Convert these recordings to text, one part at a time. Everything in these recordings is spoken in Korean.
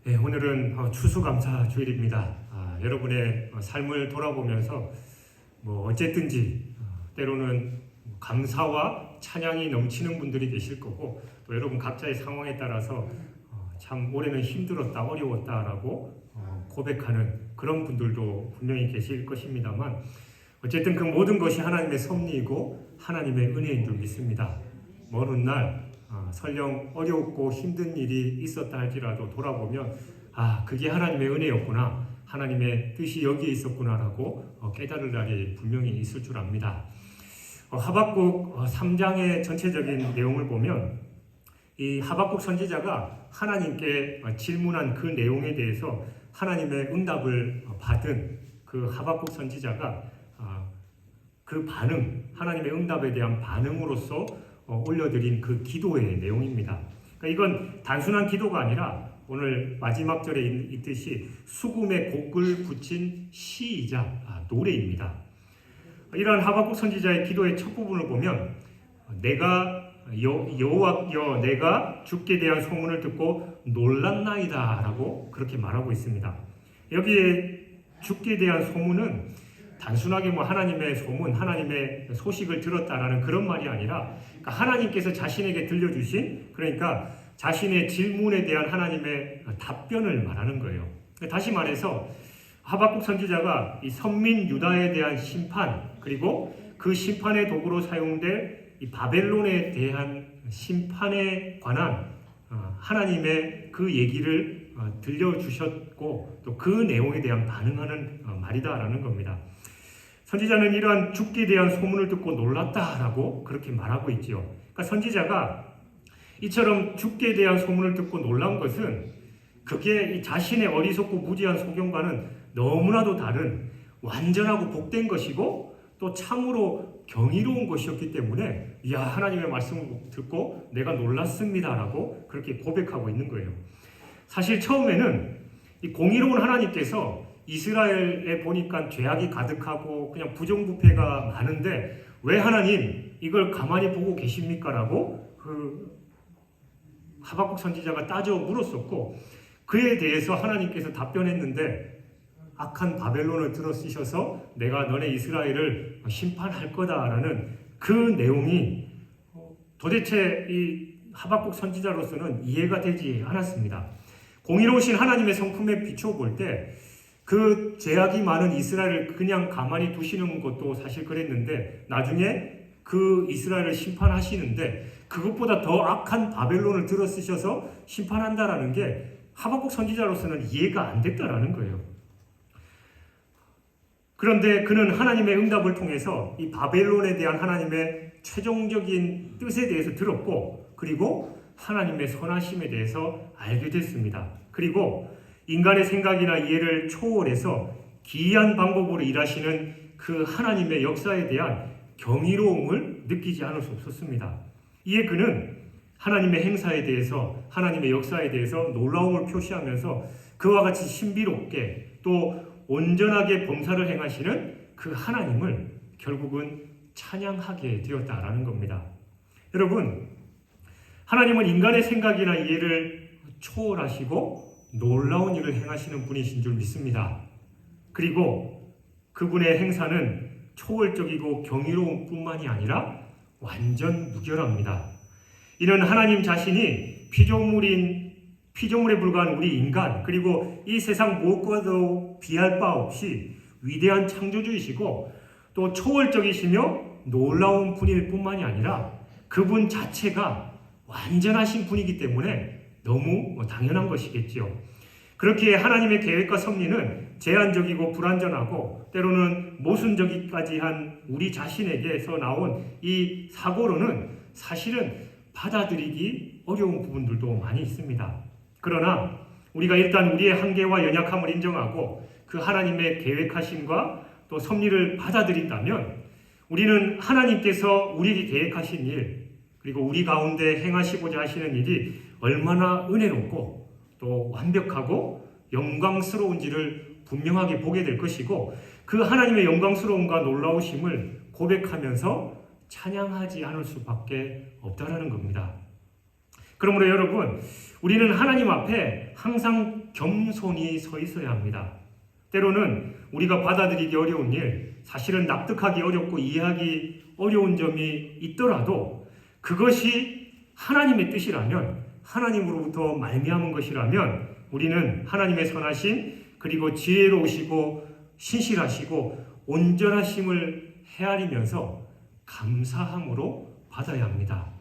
네, 오늘은 추수감사 주일입니다. 여러분의 삶을 돌아보면서 어쨌든지 때로는 감사와 찬양이 넘치는 분들이 계실 거고, 또 여러분 각자의 상황에 따라서 참 올해는 힘들었다, 어려웠다라고 고백하는 그런 분들도 분명히 계실 것입니다만, 어쨌든 그 모든 것이 하나님의 섭리이고 하나님의 은혜인 줄 믿습니다. 먼 훗날 설령 어렵고 힘든 일이 있었다 할지라도 돌아보면 그게 하나님의 은혜였구나, 하나님의 뜻이 여기에 있었구나라고 깨달을 날이 분명히 있을 줄 압니다. 하박국 3장의 전체적인 내용을 보면 이 하박국 선지자가 하나님께 질문한 그 내용에 대해서 하나님의 응답을 받은 그 하박국 선지자가 그 반응, 하나님의 응답에 대한 반응으로서 올려드린 그 기도의 내용입니다. 그러니까 이건 단순한 기도가 아니라 오늘 마지막 절에 있듯이 수금에 곡을 붙인 시이자 노래입니다. 이러한 하박국 선지자의 기도의 첫 부분을 보면 내가 여호와여 내가 주께 대한 소문을 듣고 놀랐나이다 라고 그렇게 말하고 있습니다. 여기에 주께 대한 소문은 단순하게 하나님의 소문, 하나님의 소식을 들었다라는 그런 말이 아니라 하나님께서 자신에게 들려주신, 그러니까 자신의 질문에 대한 하나님의 답변을 말하는 거예요. 다시 말해서 하박국 선지자가 이 선민 유다에 대한 심판, 그리고 그 심판의 도구로 사용될 이 바벨론에 대한 심판에 관한 하나님의 그 얘기를 들려주셨고, 또 그 내용에 대한 반응하는 말이다라는 겁니다. 선지자는 이러한 죽게 대한 소문을 듣고 놀랐다라고 그렇게 말하고 있지요. 그러니까 선지자가 이처럼 죽게 대한 소문을 듣고 놀란 것은 그게 자신의 어리석고 무지한 소견과는 너무나도 다른 완전하고 복된 것이고, 또 참으로 경이로운 것이었기 때문에 하나님의 말씀을 듣고 내가 놀랐습니다라고 그렇게 고백하고 있는 거예요. 사실 처음에는 이 공의로운 하나님께서 이스라엘에 보니까 죄악이 가득하고 그냥 부정부패가 많은데 왜 하나님 이걸 가만히 보고 계십니까? 라고 그 하박국 선지자가 따져 물었었고, 그에 대해서 하나님께서 답변했는데 악한 바벨론을 들어쓰셔서 내가 너네 이스라엘을 심판할 거다라는 그 내용이 도대체 이 하박국 선지자로서는 이해가 되지 않았습니다. 공의로우신 하나님의 성품에 비춰볼 때 그 죄악이 많은 이스라엘을 그냥 가만히 두시는 것도 사실 그랬는데 나중에 그 이스라엘을 심판하시는데 그것보다 더 악한 바벨론을 들어쓰셔서 심판한다라는 게 하박국 선지자로서는 이해가 안 됐다라는 거예요. 그런데 그는 하나님의 응답을 통해서 이 바벨론에 대한 하나님의 최종적인 뜻에 대해서 들었고, 그리고 하나님의 선하심에 대해서 알게 됐습니다. 그리고 인간의 생각이나 이해를 초월해서 기이한 방법으로 일하시는 그 하나님의 역사에 대한 경이로움을 느끼지 않을 수 없었습니다. 이에 그는 하나님의 행사에 대해서, 하나님의 역사에 대해서 놀라움을 표시하면서 그와 같이 신비롭게 또 온전하게 범사를 행하시는 그 하나님을 결국은 찬양하게 되었다라는 겁니다. 여러분, 하나님은 인간의 생각이나 이해를 초월하시고 놀라운 일을 행하시는 분이신 줄 믿습니다. 그리고 그분의 행사는 초월적이고 경이로운 뿐만이 아니라 완전 무결합니다. 이는 하나님 자신이 피조물에 불과한 우리 인간, 그리고 이 세상 무엇과도 비할 바 없이 위대한 창조주이시고 또 초월적이시며 놀라운 분일 뿐만이 아니라 그분 자체가 완전하신 분이기 때문에 너무 당연한 것이겠지요. 그렇기에 하나님의 계획과 섭리는 제한적이고 불완전하고 때로는 모순적이까지 한 우리 자신에게서 나온 이 사고로는 사실은 받아들이기 어려운 부분들도 많이 있습니다. 그러나 우리가 일단 우리의 한계와 연약함을 인정하고 그 하나님의 계획하심과 또 섭리를 받아들인다면 우리는 하나님께서 우리에게 계획하신 일, 그리고 우리 가운데 행하시고자 하시는 일이 얼마나 은혜롭고 또 완벽하고 영광스러운지를 분명하게 보게 될 것이고, 그 하나님의 영광스러움과 놀라우심을 고백하면서 찬양하지 않을 수밖에 없다라는 겁니다. 그러므로 여러분, 우리는 하나님 앞에 항상 겸손히 서 있어야 합니다. 때로는 우리가 받아들이기 어려운 일, 사실은 납득하기 어렵고 이해하기 어려운 점이 있더라도 그것이 하나님의 뜻이라면, 하나님으로부터 말미암은 것이라면 우리는 하나님의 선하심, 그리고 지혜로우시고 신실하시고 온전하심을 헤아리면서 감사함으로 받아야 합니다.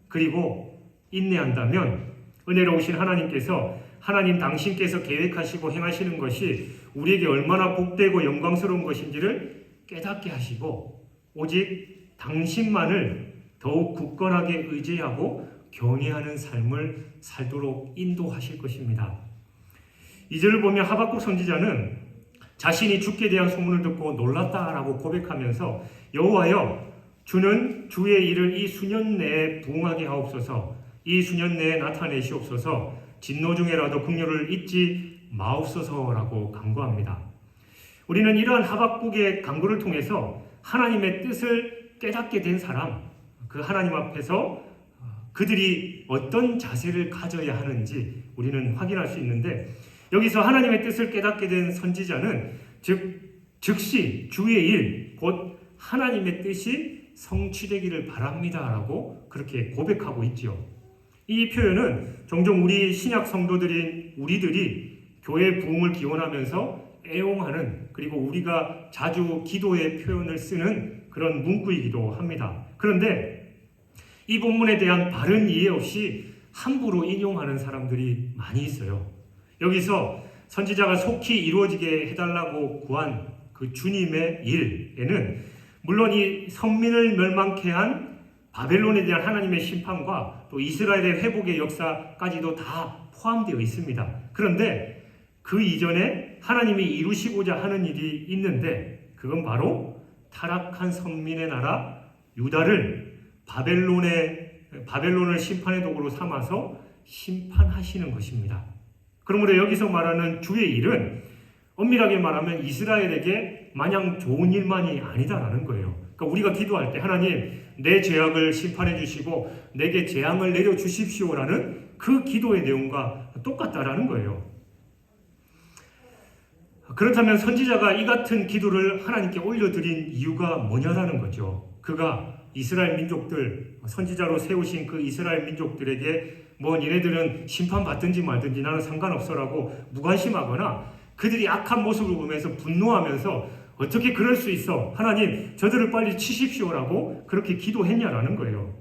그리고 인내한다면 은혜로우신 하나님께서, 하나님 당신께서 계획하시고 행하시는 것이 우리에게 얼마나 복되고 영광스러운 것인지를 깨닫게 하시고 오직 당신만을 더욱 굳건하게 의지하고 경외하는 삶을 살도록 인도하실 것입니다. 2절을 보면 하박국 선지자는 자신이 죽게 대한 소문을 듣고 놀랐다라고 고백하면서 여호와여, 주는 주의 일을 이 수년 내에 부응하게 하옵소서, 이 수년 내에 나타내시옵소서, 진노 중에라도 긍휼을 잊지 마옵소서라고 간구합니다. 우리는 이러한 하박국의 간구를 통해서 하나님의 뜻을 깨닫게 된 사람, 그 하나님 앞에서 그들이 어떤 자세를 가져야 하는지 우리는 확인할 수 있는데, 여기서 하나님의 뜻을 깨닫게 된 선지자는 즉시 주의 일, 곧 하나님의 뜻이 성취되기를 바랍니다라고 그렇게 고백하고 있죠. 이 표현은 종종 우리 신약 성도들인 우리들이 교회 부흥을 기원하면서 애용하는, 그리고 우리가 자주 기도의 표현을 쓰는 그런 문구이기도 합니다. 그런데 이 본문에 대한 바른 이해 없이 함부로 인용하는 사람들이 많이 있어요. 여기서 선지자가 속히 이루어지게 해달라고 구한 그 주님의 일에는 물론 이 선민을 멸망케 한 바벨론에 대한 하나님의 심판과 또 이스라엘의 회복의 역사까지도 다 포함되어 있습니다. 그런데 그 이전에 하나님이 이루시고자 하는 일이 있는데, 그건 바로 타락한 선민의 나라 유다를 바벨론을 심판의 도구로 삼아서 심판하시는 것입니다. 그러므로 여기서 말하는 주의 일은 엄밀하게 말하면 이스라엘에게 마냥 좋은 일만이 아니다라는 거예요. 그러니까 우리가 기도할 때 하나님 내 죄악을 심판해 주시고 내게 재앙을 내려 주십시오라는 그 기도의 내용과 똑같다라는 거예요. 그렇다면 선지자가 이 같은 기도를 하나님께 올려드린 이유가 뭐냐라는 거죠. 그가 이스라엘 민족들, 선지자로 세우신 그 이스라엘 민족들에게 얘네들은 심판받든지 말든지 나는 상관없어라고 무관심하거나 그들이 악한 모습을 보면서 분노하면서 어떻게 그럴 수 있어? 하나님 저들을 빨리 치십시오라고 그렇게 기도했냐라는 거예요.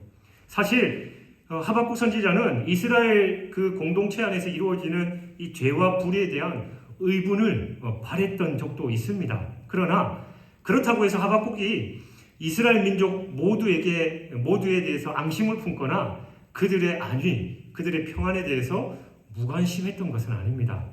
사실 하박국 선지자는 이스라엘 그 공동체 안에서 이루어지는 이 죄와 불의에 대한 의분을 발했던 적도 있습니다. 그러나 그렇다고 해서 하박국이 이스라엘 민족 모두에 대해서 앙심을 품거나 그들의 안위, 그들의 평안에 대해서 무관심했던 것은 아닙니다.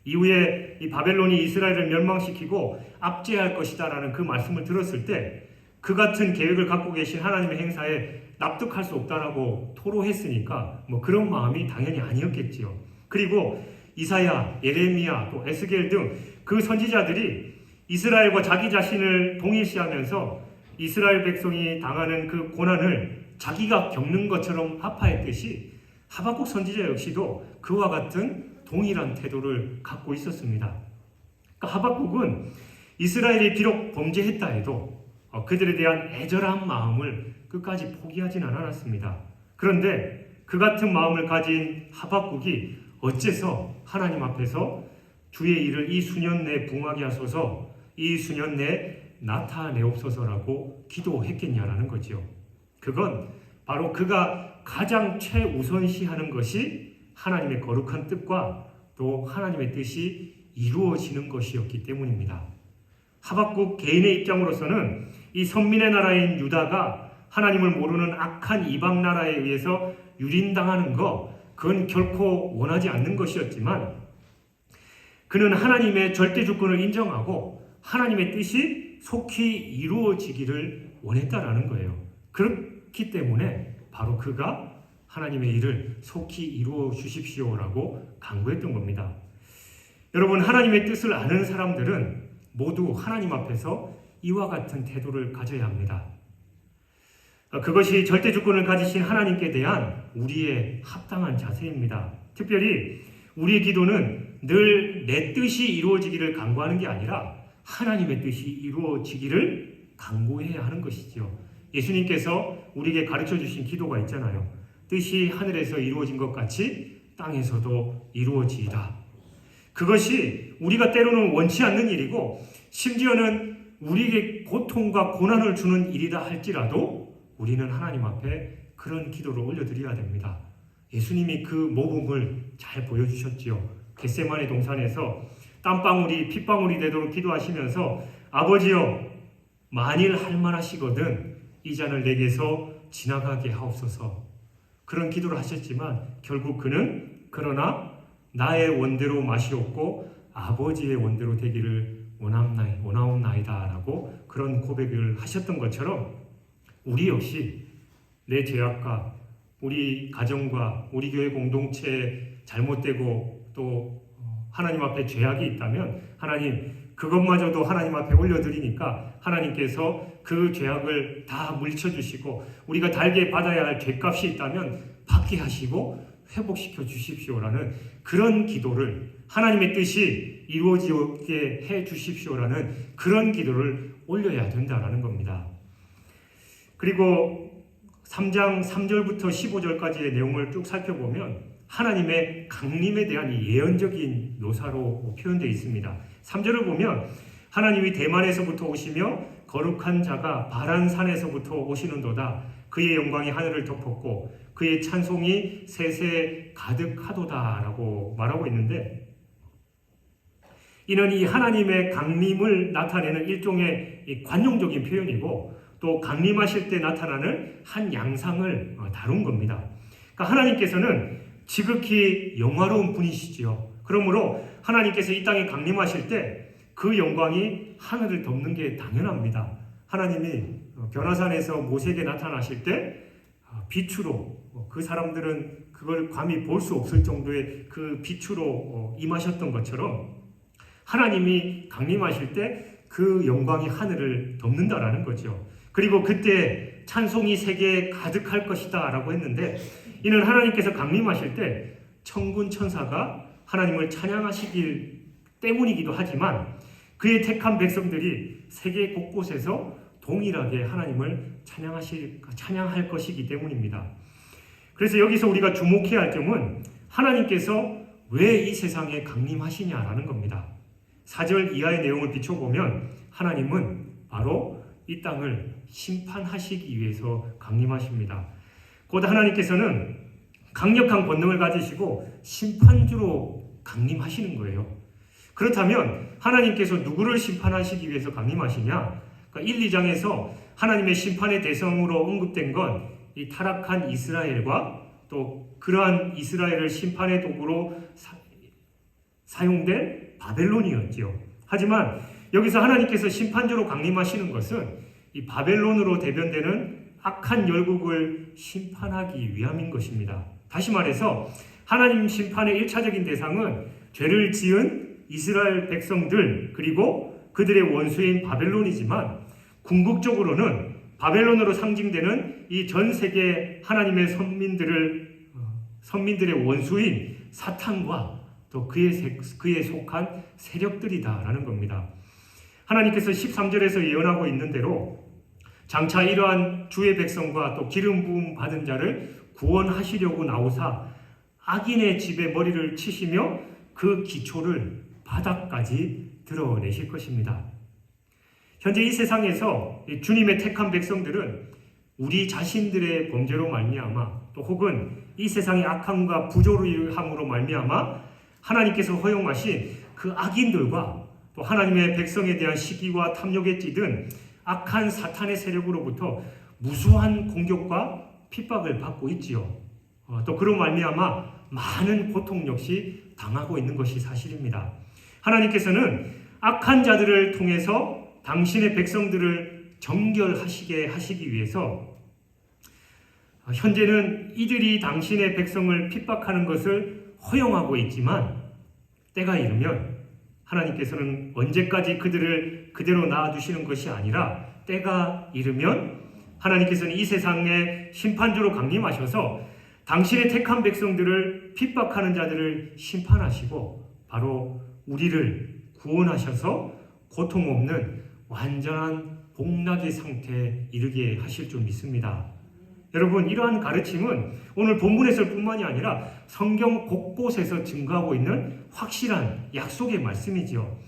이후에 이 바벨론이 이스라엘을 멸망시키고 압제할 것이다라는 그 말씀을 들었을 때 그 같은 계획을 갖고 계신 하나님의 행사에 납득할 수 없다라고 토로했으니까 그런 마음이 당연히 아니었겠지요. 그리고 이사야, 예레미야, 또 에스겔 등 그 선지자들이 이스라엘과 자기 자신을 동일시하면서 이스라엘 백성이 당하는 그 고난을 자기가 겪는 것처럼 합하했듯이 하박국 선지자 역시도 그와 같은 동일한 태도를 갖고 있었습니다. 그러니까 하박국은 이스라엘이 비록 범죄했다 해도 그들에 대한 애절한 마음을 끝까지 포기하지는 않았습니다. 그런데 그 같은 마음을 가진 하박국이 어째서 하나님 앞에서 주의 일을 이 수년 내에 부응하게 하소서, 이 수년 내에 나타내옵소서라고 기도했겠냐라는 거죠. 그건 바로 그가 가장 최우선시하는 것이 하나님의 거룩한 뜻과 또 하나님의 뜻이 이루어지는 것이었기 때문입니다. 하박국 개인의 입장으로서는 이 선민의 나라인 유다가 하나님을 모르는 악한 이방 나라에 의해서 유린당하는 것, 그건 결코 원하지 않는 것이었지만 그는 하나님의 절대 주권을 인정하고 하나님의 뜻이 속히 이루어지기를 원했다라는 거예요. 그렇기 때문에 바로 그가 하나님의 일을 속히 이루어 주십시오라고 간구했던 겁니다. 여러분, 하나님의 뜻을 아는 사람들은 모두 하나님 앞에서 이와 같은 태도를 가져야 합니다. 그것이 절대 주권을 가지신 하나님께 대한 우리의 합당한 자세입니다. 특별히 우리의 기도는 늘 내 뜻이 이루어지기를 간구하는 게 아니라 하나님의 뜻이 이루어지기를 간구해야 하는 것이죠. 예수님께서 우리에게 가르쳐 주신 기도가 있잖아요. 뜻이 하늘에서 이루어진 것 같이 땅에서도 이루어지이다. 그것이 우리가 때로는 원치 않는 일이고 심지어는 우리에게 고통과 고난을 주는 일이다 할지라도 우리는 하나님 앞에 그런 기도를 올려드려야 됩니다. 예수님이 그 모범을 잘 보여주셨지요. 겟세마네 동산에서 땀방울이 핏방울이 되도록 기도하시면서 아버지여 만일 할만하시거든 이 잔을 내게서 지나가게 하옵소서. 그런 기도를 하셨지만 결국 그는 그러나 나의 원대로 마시옵고 아버지의 원대로 되기를 원하옵나이다 라고 그런 고백을 하셨던 것처럼 우리 역시 내 죄악과 우리 가정과 우리 교회 공동체에 잘못되고 또 하나님 앞에 죄악이 있다면 하나님 그것마저도 하나님 앞에 올려드리니까 하나님께서 그 죄악을 다 물리쳐주시고 우리가 달게 받아야 할 죄값이 있다면 받게 하시고 회복시켜 주십시오라는 그런 기도를 하나님의 뜻이 이루어지게 해 주십시오라는 그런 기도를 올려야 된다라는 겁니다. 그리고 3장 3절부터 15절까지의 내용을 쭉 살펴보면 하나님의 강림에 대한 예언적인 묘사로 표현되어 있습니다. 3절을 보면 하나님이 대만에서부터 오시며 거룩한 자가 바란산에서부터 오시는도다. 그의 영광이 하늘을 덮었고 그의 찬송이 세세에 가득하도다 라고 말하고 있는데 이는 이 하나님의 강림을 나타내는 일종의 관용적인 표현이고 또 강림하실 때 나타나는 한 양상을 다룬 겁니다. 그러니까 하나님께서는 지극히 영화로운 분이시지요. 그러므로 하나님께서 이 땅에 강림하실 때 그 영광이 하늘을 덮는 게 당연합니다. 하나님이 변화산에서 모세에게 나타나실 때 빛으로 그 사람들은 그걸 감히 볼 수 없을 정도의 그 빛으로 임하셨던 것처럼 하나님이 강림하실 때 그 영광이 하늘을 덮는다라는 거죠. 그리고 그때 찬송이 세계에 가득할 것이다 라고 했는데 이는 하나님께서 강림하실 때 천군 천사가 하나님을 찬양하시길 때문이기도 하지만 그의 택한 백성들이 세계 곳곳에서 동일하게 하나님을 찬양할 것이기 때문입니다. 그래서 여기서 우리가 주목해야 할 점은 하나님께서 왜 이 세상에 강림하시냐라는 겁니다. 4절 이하의 내용을 비춰보면 하나님은 바로 이 땅을 심판하시기 위해서 강림하십니다. 곧 하나님께서는 강력한 권능을 가지시고 심판주로 강림하시는 거예요. 그렇다면 하나님께서 누구를 심판하시기 위해서 강림하시냐? 그러니까 1, 2장에서 하나님의 심판의 대상으로 언급된 건 이 타락한 이스라엘과 또 그러한 이스라엘을 심판의 도구로 사용된 바벨론이었지요. 하지만 여기서 하나님께서 심판주로 강림하시는 것은 이 바벨론으로 대변되는 악한 열국을 심판하기 위함인 것입니다. 다시 말해서 하나님 심판의 1차적인 대상은 죄를 지은 이스라엘 백성들 그리고 그들의 원수인 바벨론이지만 궁극적으로는 바벨론으로 상징되는 이 전 세계 하나님의 선민들의 원수인 사탄과 또 그에 속한 세력들이다라는 겁니다. 하나님께서 13절에서 예언하고 있는 대로 장차 이러한 주의 백성과 또 기름 부음 받은 자를 구원하시려고 나오사 악인의 집에 머리를 치시며 그 기초를 바닥까지 드러내실 것입니다. 현재 이 세상에서 주님의 택한 백성들은 우리 자신들의 범죄로 말미암아 또 혹은 이 세상의 악함과 부조리함으로 말미암아 하나님께서 허용하신 그 악인들과 또 하나님의 백성에 대한 시기와 탐욕에 찌든 악한 사탄의 세력으로부터 무수한 공격과 핍박을 받고 있지요. 또 그로 말미암아 많은 고통 역시 당하고 있는 것이 사실입니다. 하나님께서는 악한 자들을 통해서 당신의 백성들을 정결하시게 하시기 위해서 현재는 이들이 당신의 백성을 핍박하는 것을 허용하고 있지만 때가 이르면 하나님께서는 언제까지 그들을 그대로 놔두시는 것이 아니라 때가 이르면 하나님께서는 이 세상에 심판주로 강림하셔서 당신의 택한 백성들을 핍박하는 자들을 심판하시고 바로 우리를 구원하셔서 고통 없는 완전한 복락의 상태에 이르게 하실 줄 믿습니다. 여러분, 이러한 가르침은 오늘 본문에서 뿐만이 아니라 성경 곳곳에서 증거하고 있는 확실한 약속의 말씀이지요.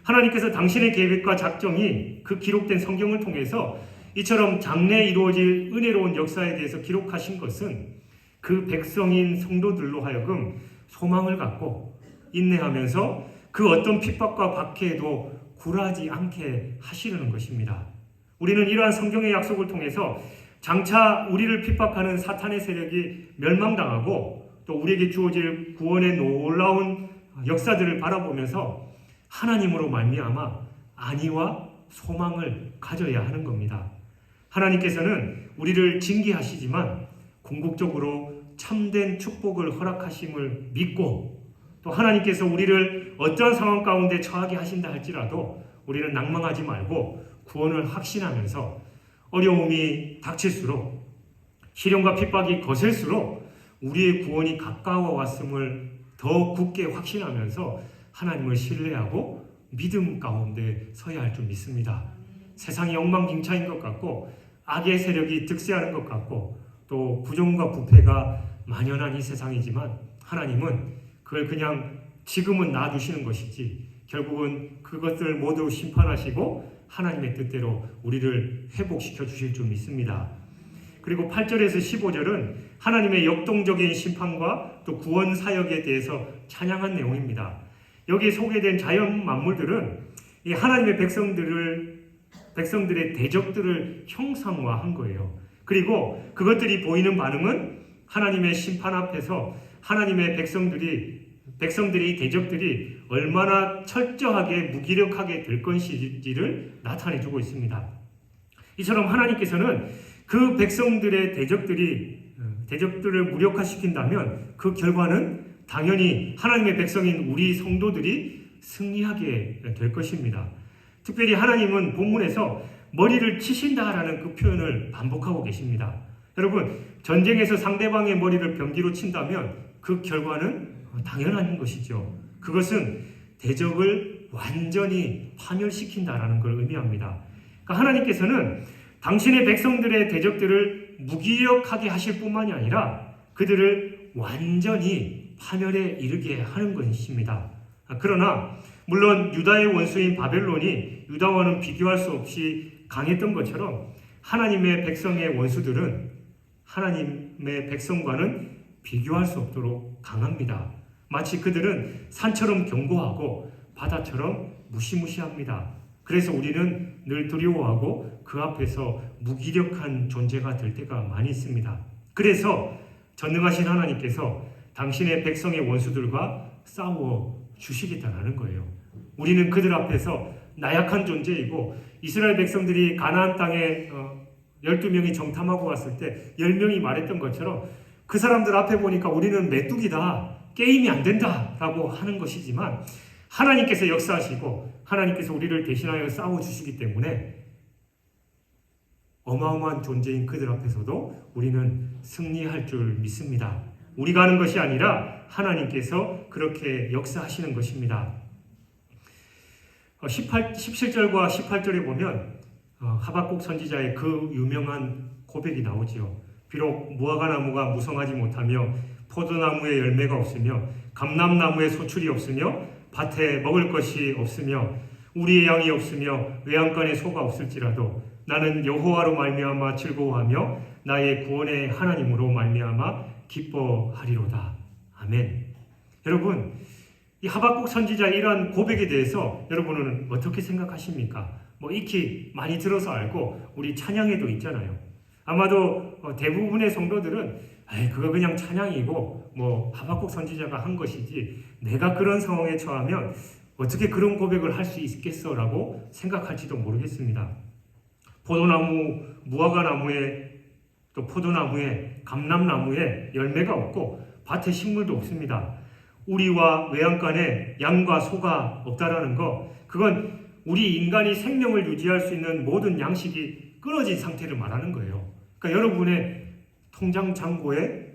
하나님께서 당신의 계획과 작정이 그 기록된 성경을 통해서 이처럼 장래에 이루어질 은혜로운 역사에 대해서 기록하신 것은 그 백성인 성도들로 하여금 소망을 갖고 인내하면서 그 어떤 핍박과 박해에도 굴하지 않게 하시려는 것입니다. 우리는 이러한 성경의 약속을 통해서 장차 우리를 핍박하는 사탄의 세력이 멸망당하고 또 우리에게 주어질 구원의 놀라운 역사들을 바라보면서 하나님으로 말미암아 안위와 소망을 가져야 하는 겁니다. 하나님께서는 우리를 징계하시지만 궁극적으로 참된 축복을 허락하심을 믿고 또 하나님께서 우리를 어떤 상황 가운데 처하게 하신다 할지라도 우리는 낭망하지 말고 구원을 확신하면서 어려움이 닥칠수록 시련과 핍박이 거셀수록 우리의 구원이 가까워 왔음을 더 굳게 확신하면서 하나님을 신뢰하고 믿음 가운데 서야 할 줄 믿습니다. 세상이 엉망진창인 것 같고 악의 세력이 득세하는 것 같고 또 부정과 부패가 만연한 이 세상이지만 하나님은 그걸 그냥 지금은 놔두시는 것이지 결국은 그것들 모두 심판하시고 하나님의 뜻대로 우리를 회복시켜 주실 줄 믿습니다. 그리고 8절에서 15절은 하나님의 역동적인 심판과 또 구원 사역에 대해서 찬양한 내용입니다. 여기 소개된 자연 만물들은 이 하나님의 백성들의 대적들을 형상화한 거예요. 그리고 그것들이 보이는 반응은 하나님의 심판 앞에서 하나님의 백성들이 대적들이 얼마나 철저하게 무기력하게 될 것인지를 나타내주고 있습니다. 이처럼 하나님께서는 그 백성들의 대적들을 무력화시킨다면 그 결과는 당연히 하나님의 백성인 우리 성도들이 승리하게 될 것입니다. 특별히 하나님은 본문에서 머리를 치신다라는 그 표현을 반복하고 계십니다. 여러분, 전쟁에서 상대방의 머리를 병기로 친다면 그 결과는 당연한 것이죠. 그것은 대적을 완전히 파멸시킨다라는 걸 의미합니다. 그러니까 하나님께서는 당신의 백성들의 대적들을 무기력하게 하실 뿐만이 아니라 그들을 완전히 파멸에 이르게 하는 것입니다. 그러나 물론 유다의 원수인 바벨론이 유다와는 비교할 수 없이 강했던 것처럼 하나님의 백성의 원수들은 하나님의 백성과는 비교할 수 없도록 강합니다. 마치 그들은 산처럼 견고하고 바다처럼 무시무시합니다. 그래서 우리는 늘 두려워하고 그 앞에서 무기력한 존재가 될 때가 많이 있습니다. 그래서 전능하신 하나님께서 당신의 백성의 원수들과 싸워 주시겠다는 거예요. 우리는 그들 앞에서 나약한 존재이고 이스라엘 백성들이 가나안 땅에 12명이 정탐하고 왔을 때 10명이 말했던 것처럼 그 사람들 앞에 보니까 우리는 메뚜기다, 게임이 안 된다라고 하는 것이지만 하나님께서 역사하시고 하나님께서 우리를 대신하여 싸워주시기 때문에 어마어마한 존재인 그들 앞에서도 우리는 승리할 줄 믿습니다. 우리가 하는 것이 아니라 하나님께서 그렇게 역사하시는 것입니다. 17절과 18절에 보면 하박국 선지자의 그 유명한 고백이 나오지요. 비록 무화과나무가 무성하지 못하며 포도나무에 열매가 없으며 감람나무에 소출이 없으며 밭에 먹을 것이 없으며 우리의 양이 없으며 외양간에 소가 없을지라도 나는 여호와로 말미암아 즐거워하며 나의 구원의 하나님으로 말미암아 기뻐하리로다. 아멘. 여러분, 이 하박국 선지자의 이러한 고백에 대해서 여러분은 어떻게 생각하십니까? 익히 많이 들어서 알고 우리 찬양에도 있잖아요. 아마도 대부분의 성도들은 그거 그냥 찬양이고 하박국 선지자가 한 것이지 내가 그런 상황에 처하면 어떻게 그런 고백을 할 수 있겠어라고 생각할지도 모르겠습니다. 포도나무, 무화과나무에 또 포도나무에 감람나무에 열매가 없고 밭에 식물도 없습니다. 우리와 외양간에 양과 소가 없다라는 거, 그건 우리 인간이 생명을 유지할 수 있는 모든 양식이 끊어진 상태를 말하는 거예요. 그러니까 여러분의 통장 잔고에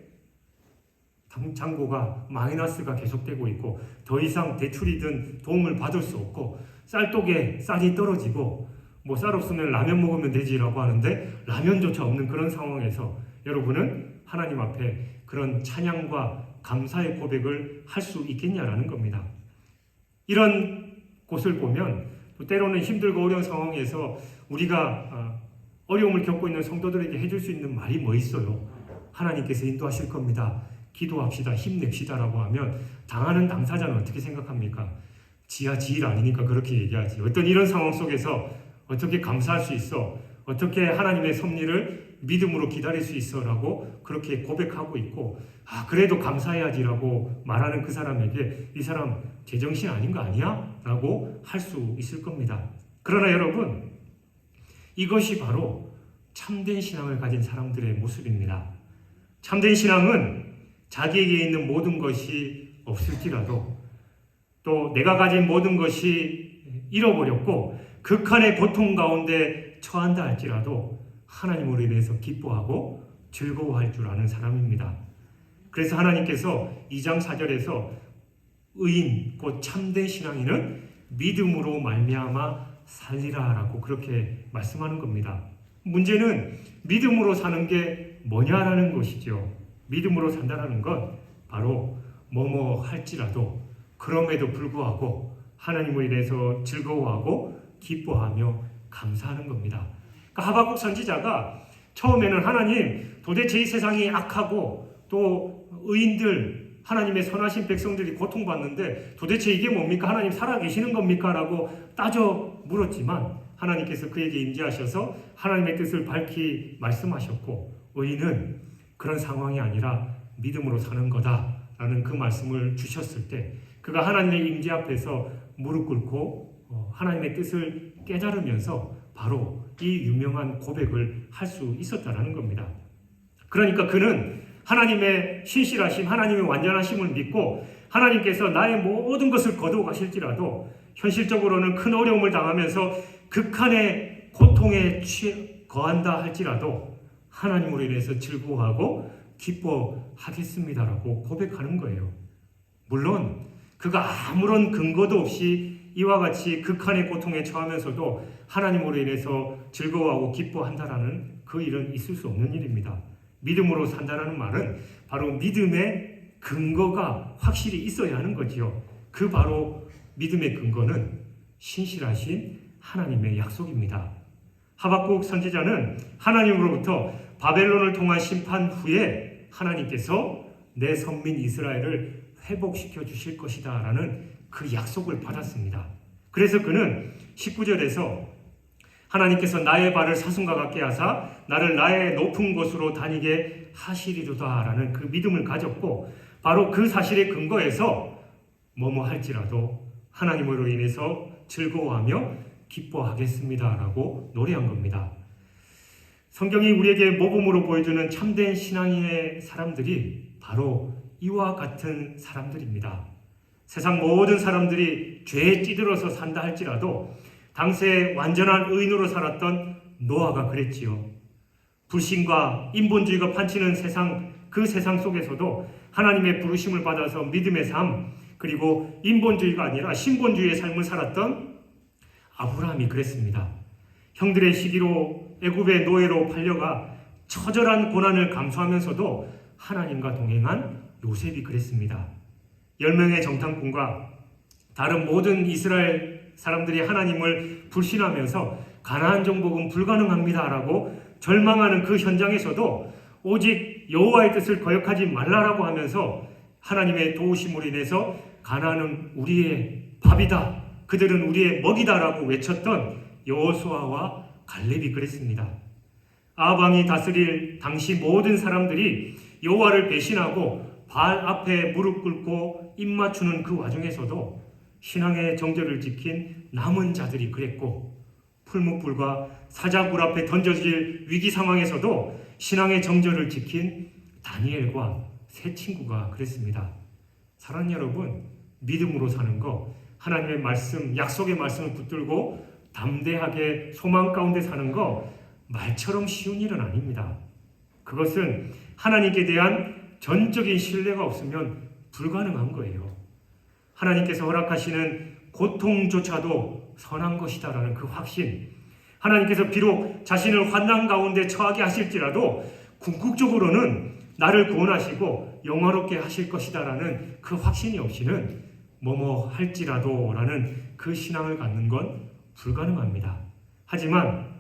창고가 마이너스가 계속되고 있고 더 이상 대출이든 도움을 받을 수 없고 쌀독에 쌀이 떨어지고 뭐 쌀 없으면 라면 먹으면 되지라고 하는데 라면조차 없는 그런 상황에서 여러분은 하나님 앞에 그런 찬양과 감사의 고백을 할 수 있겠냐라는 겁니다. 이런 곳을 보면 또 때로는 힘들고 어려운 상황에서 우리가 어려움을 겪고 있는 성도들에게 해줄 수 있는 말이 뭐 있어요? 하나님께서 인도하실 겁니다. 기도합시다. 힘냅시다라고 하면 당하는 당사자는 어떻게 생각합니까? 지하 지일 아니니까 그렇게 얘기하지. 어떤 이런 상황 속에서 어떻게 감사할 수 있어? 어떻게 하나님의 섭리를 믿음으로 기다릴 수 있어? 라고 그렇게 고백하고 있고 그래도 감사해야지라고 말하는 그 사람에게 이 사람 제정신 아닌 거 아니야? 라고 할 수 있을 겁니다. 그러나 여러분 이것이 바로 참된 신앙을 가진 사람들의 모습입니다. 참된 신앙은 자기에게 있는 모든 것이 없을지라도 또 내가 가진 모든 것이 잃어버렸고 극한의 고통 가운데 처한다 할지라도 하나님으로 인해서 기뻐하고 즐거워할 줄 아는 사람입니다. 그래서 하나님께서 2장 4절에서 의인 곧 참된 신앙인은 믿음으로 말미암아 살리라라고 그렇게 말씀하는 겁니다. 문제는 믿음으로 사는 게 뭐냐라는 것이죠. 믿음으로 산다라는 건 바로 뭐뭐 할지라도 그럼에도 불구하고 하나님을 인해서 즐거워하고 기뻐하며 감사하는 겁니다. 그러니까 하박국 선지자가 처음에는 하나님 도대체 이 세상이 악하고 또 의인들 하나님의 선하신 백성들이 고통받는데 도대체 이게 뭡니까? 하나님 살아계시는 겁니까? 라고 따져 물었지만 하나님께서 그에게 임재하셔서 하나님의 뜻을 밝히 말씀하셨고 의인은 그런 상황이 아니라 믿음으로 사는 거다라는 그 말씀을 주셨을 때 그가 하나님의 임재 앞에서 무릎 꿇고 하나님의 뜻을 깨달으면서 바로 이 유명한 고백을 할 수 있었다라는 겁니다. 그러니까 그는 하나님의 신실하심, 하나님의 완전하심을 믿고 하나님께서 나의 모든 것을 거두어 가실지라도 현실적으로는 큰 어려움을 당하면서 극한의 고통에 거한다 할지라도 하나님으로 인해서 즐거워하고 기뻐하겠습니다라고 고백하는 거예요. 물론 그가 아무런 근거도 없이 이와 같이 극한의 고통에 처하면서도 하나님으로 인해서 즐거워하고 기뻐한다라는 그 일은 있을 수 없는 일입니다. 믿음으로 산다라는 말은 바로 믿음의 근거가 확실히 있어야 하는 거지요. 그 바로 믿음의 근거는 신실하신 하나님의 약속입니다. 하박국 선지자는 하나님으로부터 바벨론을 통한 심판 후에 하나님께서 내 선민 이스라엘을 회복시켜 주실 것이다 라는 그 약속을 받았습니다. 그래서 그는 19절에서 하나님께서 나의 발을 사슴과 같게 하사 나를 나의 높은 곳으로 다니게 하시리로다 라는 그 믿음을 가졌고 바로 그 사실의 근거에서 뭐뭐 할지라도 하나님으로 인해서 즐거워하며 기뻐하겠습니다 라고 노래한 겁니다. 성경이 우리에게 모범으로 보여주는 참된 신앙의 사람들이 바로 이와 같은 사람들입니다. 세상 모든 사람들이 죄에 찌들어서 산다 할지라도 당시에 완전한 의인으로 살았던 노아가 그랬지요. 불신과 인본주의가 판치는 세상, 그 세상 속에서도 하나님의 부르심을 받아서 믿음의 삶, 그리고 인본주의가 아니라 신본주의의 삶을 살았던 아브라함이 그랬습니다. 형들의 시기로 애굽의 노예로 팔려가 처절한 고난을 감수하면서도 하나님과 동행한 요셉이 그랬습니다. 10명의 정탐꾼과 다른 모든 이스라엘 사람들이 하나님을 불신하면서 가나안 정복은 불가능합니다라고 절망하는 그 현장에서도 오직 여호와의 뜻을 거역하지 말라라고 하면서 하나님의 도우심으로 인해서 가나안은 우리의 밥이다, 그들은 우리의 먹이다라고 외쳤던 여호수아와 갈렙이 그랬습니다. 아방이 다스릴 당시 모든 사람들이 여호와를 배신하고 바알 앞에 무릎 꿇고 입 맞추는 그 와중에서도 신앙의 정절을 지킨 남은 자들이 그랬고 풀무불과 사자굴 앞에 던져질 위기 상황에서도 신앙의 정절을 지킨 다니엘과 세 친구가 그랬습니다. 사랑하는 여러분, 믿음으로 사는 거, 하나님의 말씀, 약속의 말씀을 붙들고 담대하게 소망 가운데 사는 거 말처럼 쉬운 일은 아닙니다. 그것은 하나님께 대한 전적인 신뢰가 없으면 불가능한 거예요. 하나님께서 허락하시는 고통조차도 선한 것이다라는 그 확신, 하나님께서 비록 자신을 환난 가운데 처하게 하실지라도 궁극적으로는 나를 구원하시고 영화롭게 하실 것이다라는 그 확신이 없이는 뭐뭐 할지라도라는 그 신앙을 갖는 건 불가능합니다. 하지만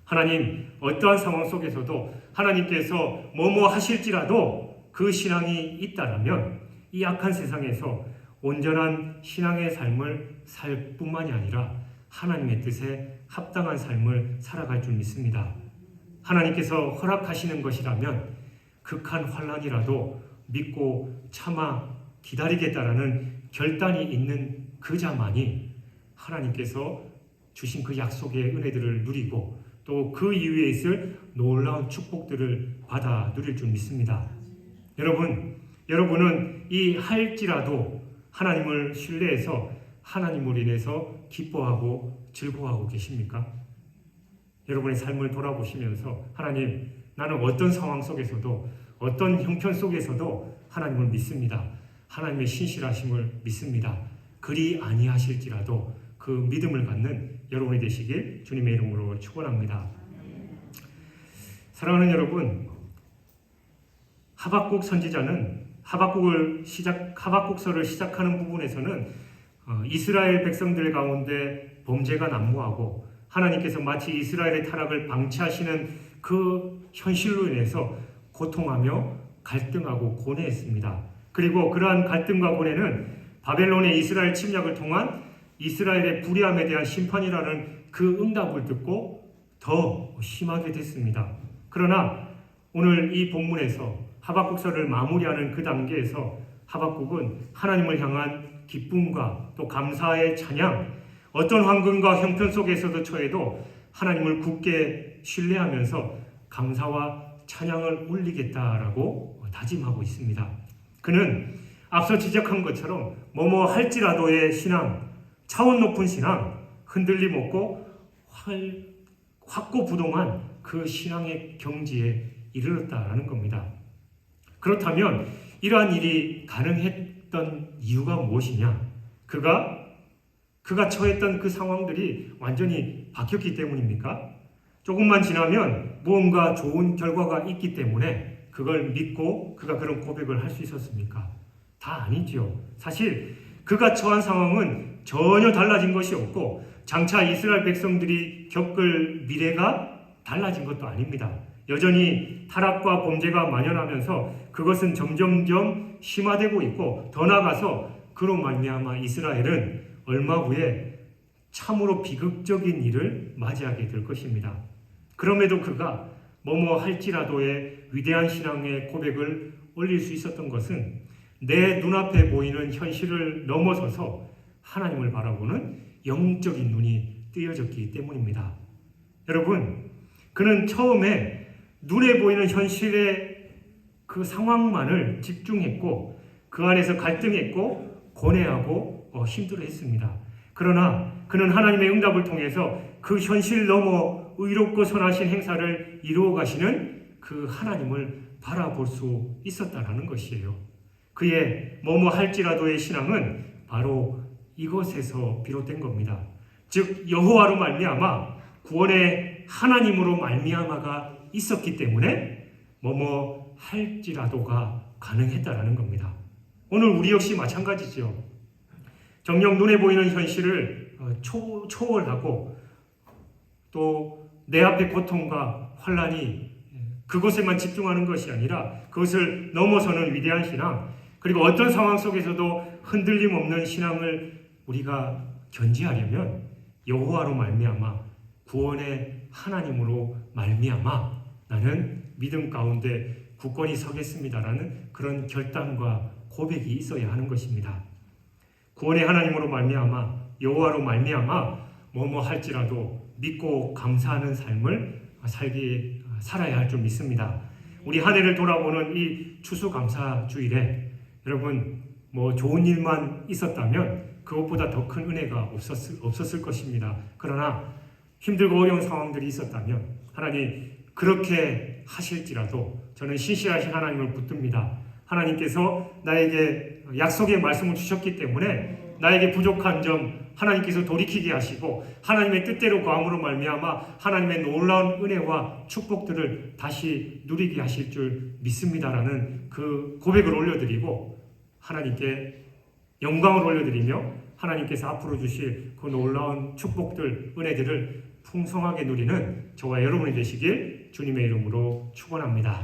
하나님 어떠한 상황 속에서도 하나님께서 뭐뭐 하실지라도 그 신앙이 있다라면 이 악한 세상에서 온전한 신앙의 삶을 살 뿐만이 아니라 하나님의 뜻에 합당한 삶을 살아갈 줄 믿습니다. 하나님께서 허락하시는 것이라면 극한 환난이라도 믿고 참아 기다리겠다라는 결단이 있는 그 자만이 하나님께서 주신 그 약속의 은혜들을 누리고 또 그 이후에 있을 놀라운 축복들을 받아 누릴 줄 믿습니다. 여러분은 이 할지라도 하나님을 신뢰해서 하나님을 인해서 기뻐하고 즐거워하고 계십니까? 여러분의 삶을 돌아보시면서 하나님, 나는 어떤 상황 속에서도 어떤 형편 속에서도 하나님을 믿습니다. 하나님의 신실하심을 믿습니다. 그리 아니하실지라도 그 믿음을 갖는 여러분이 되시길 주님의 이름으로 축원합니다. 사랑하는 여러분, 하박국 선지자는 하박국서를 시작하는 부분에서는 이스라엘 백성들 가운데 범죄가 난무하고 하나님께서 마치 이스라엘의 타락을 방치하시는 그 현실로 인해서 고통하며 갈등하고 고뇌했습니다. 그리고 그러한 갈등과 고뇌는 바벨론의 이스라엘 침략을 통한 이스라엘의 불의함에 대한 심판이라는 그 응답을 듣고 더 심하게 됐습니다. 그러나 오늘 이 본문에서 하박국서를 마무리하는 그 단계에서 하박국은 하나님을 향한 기쁨과 또 감사의 찬양, 어떤 환경과 형편 속에서도 처해도 하나님을 굳게 신뢰하면서 감사와 찬양을 올리겠다라고 다짐하고 있습니다. 그는 앞서 지적한 것처럼 뭐뭐 할지라도의 신앙, 차원 높은 신앙, 흔들림 없고 확고부동한 그 신앙의 경지에 이르렀다라는 겁니다. 그렇다면 이러한 일이 가능했던 이유가 무엇이냐? 그가 처했던 그 상황들이 완전히 바뀌었기 때문입니까? 조금만 지나면 무언가 좋은 결과가 있기 때문에 그걸 믿고 그가 그런 고백을 할 수 있었습니까? 다 아니죠. 사실 그가 처한 상황은 전혀 달라진 것이 없고 장차 이스라엘 백성들이 겪을 미래가 달라진 것도 아닙니다. 여전히 타락과 범죄가 만연하면서 그것은 점점점 심화되고 있고 더 나아가서 그로 말미암아 이스라엘은 얼마 후에 참으로 비극적인 일을 맞이하게 될 것입니다. 그럼에도 그가 뭐뭐 할지라도의 위대한 신앙의 고백을 올릴 수 있었던 것은 내 눈앞에 보이는 현실을 넘어서서 하나님을 바라보는 영적인 눈이 뜨여졌기 때문입니다. 여러분, 그는 처음에 눈에 보이는 현실의 그 상황만을 집중했고 그 안에서 갈등했고 고뇌하고 힘들어했습니다. 그러나 그는 하나님의 응답을 통해서 그 현실 넘어 의롭고 선하신 행사를 이루어 가시는 그 하나님을 바라볼 수 있었다라는 것이에요. 그의 뭐뭐 할지라도의 신앙은 바로 이것에서 비롯된 겁니다. 즉 여호와로 말미암아 구원의 하나님으로 말미암아가 있었기 때문에 뭐뭐 할지라도가 가능했다라는 겁니다. 오늘 우리 역시 마찬가지죠. 정녕 눈에 보이는 현실을 초월하고 또 내 앞의 고통과 환난이 그것에만 집중하는 것이 아니라 그것을 넘어서는 위대한 신앙, 그리고 어떤 상황 속에서도 흔들림 없는 신앙을 우리가 견지하려면 여호와로 말미암아 구원의 하나님으로 말미암아 나는 믿음 가운데 굳건히 서겠습니다라는 그런 결단과 고백이 있어야 하는 것입니다. 구원의 하나님으로 말미암아 여호와로 말미암아 뭐뭐 할지라도 믿고 감사하는 삶을 살아야 할 줄 믿습니다. 우리 한 해를 돌아보는 이 추수감사 주일에 여러분 좋은 일만 있었다면 그것보다 더 큰 은혜가 없었을 것입니다. 그러나 힘들고 어려운 상황들이 있었다면 하나님 그렇게 하실지라도 저는 신실하신 하나님을 붙듭니다. 하나님께서 나에게 약속의 말씀을 주셨기 때문에 나에게 부족한 점 하나님께서 돌이키게 하시고 하나님의 뜻대로 거함으로 말미암아 하나님의 놀라운 은혜와 축복들을 다시 누리게 하실 줄 믿습니다라는 그 고백을 올려드리고 하나님께 영광을 올려드리며 하나님께서 앞으로 주실 그 놀라운 축복들, 은혜들을 풍성하게 누리는 저와 여러분이 되시길 주님의 이름으로 축원합니다.